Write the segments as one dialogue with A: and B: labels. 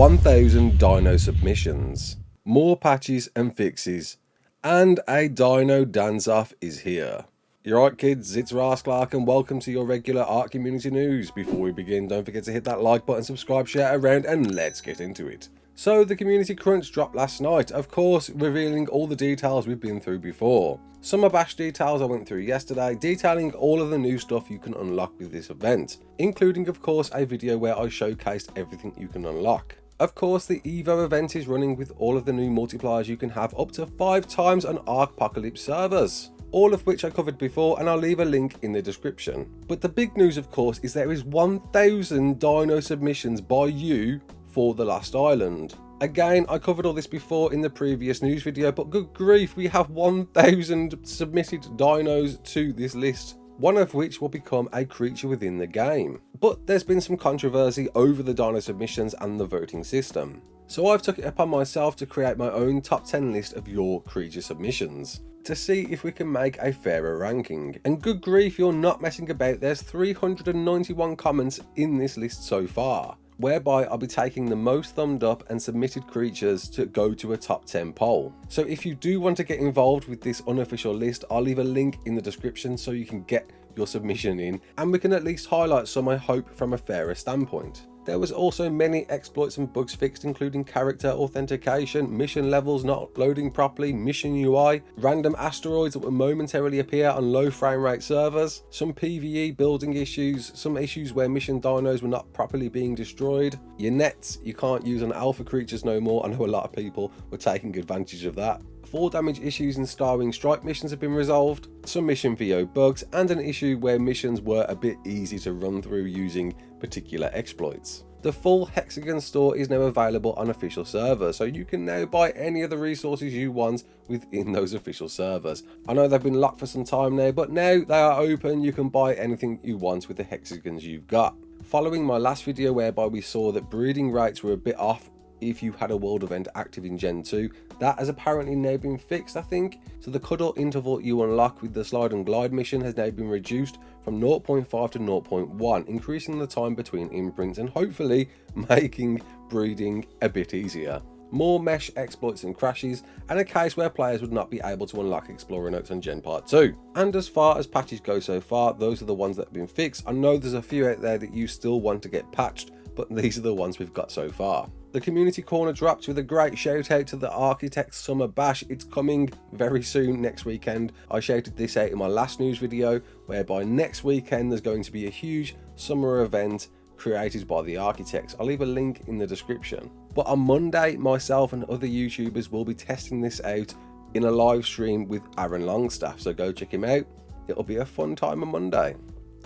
A: 1000 dino submissions, more patches and fixes, and a dino dance-off is here. You're right kids, it's Ross Clark and welcome to your regular ARK community news. Before we begin, don't forget to hit that like button, subscribe, share around, and let's get into it. So the community crunch dropped last night, of course revealing all the details we've been through before. Summer Bash details I went through yesterday, detailing all of the new stuff you can unlock with this event, including of course a video where I showcased everything you can unlock. Of course the Evo event is running with all of the new multipliers you can have up to 5 times on ARKpocalypse servers, all of which I covered before and I'll leave a link in the description. But the big news of course is there is 1000 dino submissions by you for the Last Island. Again, I covered all this before in the previous news video, but good grief, we have 1000 submitted dinos to this list, one of which will become a creature within the game. But there's been some controversy over the dino submissions and the voting system. So I've took it upon myself to create my own top 10 list of your creature submissions, to see if we can make a fairer ranking. And good grief, you're not messing about, there's 391 comments in this list so far, whereby I'll be taking the most thumbed up and submitted creatures to go to a top 10 poll. So if you do want to get involved with this unofficial list, I'll leave a link in the description so you can get your submission in and we can at least highlight some, I hope, from a fairer standpoint. There was also many exploits and bugs fixed, including character authentication, mission levels not loading properly, mission UI, random asteroids that would momentarily appear on low frame rate servers, some PvE building issues, some issues where mission dinos were not properly being destroyed, your nets you can't use on alpha creatures no more. I know a lot of people were taking advantage of that. 4 damage issues in Starwing Strike missions have been resolved, some mission VO bugs, and an issue where missions were a bit easy to run through using particular exploits. The full Hexagon store is now available on official servers, so you can now buy any of the resources you want within those official servers. I know they've been locked for some time now, but now they are open, you can buy anything you want with the hexagons you've got. Following my last video whereby we saw that breeding rates were a bit off if you had a world event active in Gen 2, that has apparently now been fixed, I think. So the cuddle interval you unlock with the slide and glide mission has now been reduced from 0.5 to 0.1, increasing the time between imprints and hopefully making breeding a bit easier. More mesh exploits and crashes, and a case where players would not be able to unlock Explorer Notes on Gen Part 2. And as far as patches go so far, those are the ones that have been fixed. I know there's a few out there that you still want to get patched, but these are the ones we've got so far. The community corner dropped with a great shout out to the Architects Summer Bash. It's coming very soon, next weekend. I shouted this out in my last news video, whereby next weekend there's going to be a huge summer event created by the Architects. I'll leave a link in the description. But on Monday, myself and other YouTubers will be testing this out in a live stream with Aaron Longstaff, so go check him out. It'll be a fun time on Monday.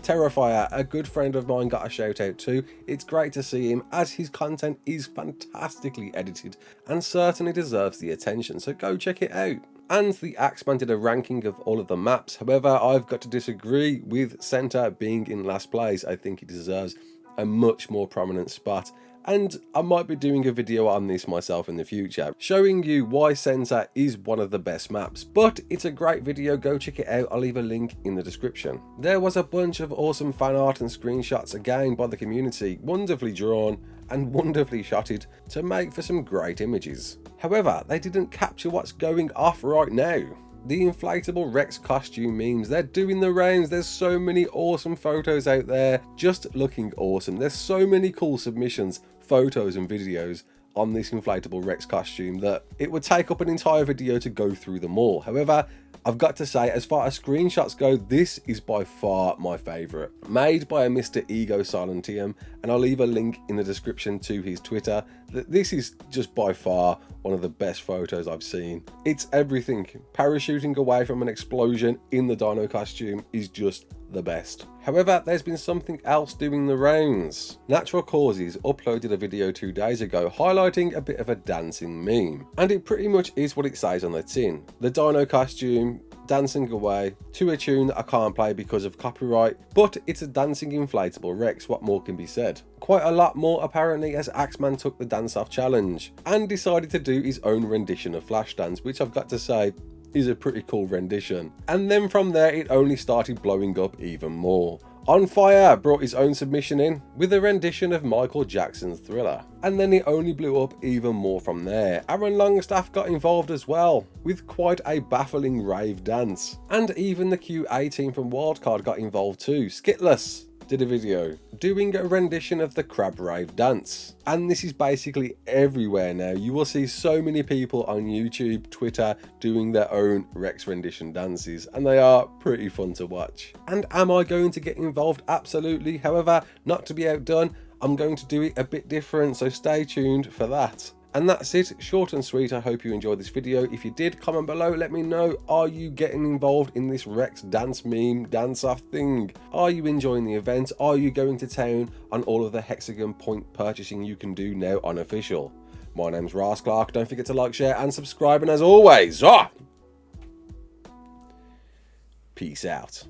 A: Terrifier, a good friend of mine, got a shout out too. It's great to see him as his content is fantastically edited and certainly deserves the attention, so go check it out. And the Axeman did a ranking of all of the maps, however I've got to disagree with Center being in last place. I think he deserves a much more prominent spot, and I might be doing a video on this myself in the future, showing you why Center is one of the best maps. But it's a great video, go check it out, I'll leave a link in the description. There was a bunch of awesome fan art and screenshots again by the community, wonderfully drawn and wonderfully shotted to make for some great images. However, they didn't capture what's going off right now. The inflatable Rex costume memes, they're doing the rounds. There's so many awesome photos out there just looking awesome. There's so many cool submissions, photos and videos on this inflatable Rex costume that it would take up an entire video to go through them all. However, I've got to say, as far as screenshots go, this is by far my favourite. Made by a Mr. Ego Silentium, and I'll leave a link in the description to his Twitter. This is just by far one of the best photos I've seen. It's everything. Parachuting away from an explosion in the dino costume is just the best. However, there's been something else doing the rounds. Natural Causes uploaded a video 2 days ago highlighting a bit of a dancing meme, and it pretty much is what it says on the tin. The dino costume dancing away to a tune that I can't play because of copyright, but it's a dancing inflatable Rex, what more can be said? Quite a lot more apparently, as Axeman took the dance off challenge and decided to do his own rendition of Flashdance, which I've got to say is a pretty cool rendition. And then from there it only started blowing up even more. On Fire brought his own submission in with a rendition of Michael Jackson's Thriller, and then it only blew up even more from there. Aaron Longstaff got involved as well with quite a baffling rave dance, and even the QA team from Wildcard got involved too. Skitless did a video doing a rendition of the Crab Rave dance, and this is basically everywhere now. You will see so many people on YouTube, Twitter doing their own Rex rendition dances, and they are pretty fun to watch. And am I going to get involved? Absolutely. However, not to be outdone, I'm going to do it a bit different, so stay tuned for that. And that's it, short and sweet. I hope you enjoyed this video. If you did, comment below, let me know, are you getting involved in this Rex dance meme, dance-off thing? Are you enjoying the event? Are you going to town on all of the hexagon point purchasing you can do now unofficial? My name's Ras Clark. Don't forget to like, share and subscribe, and as always, peace out.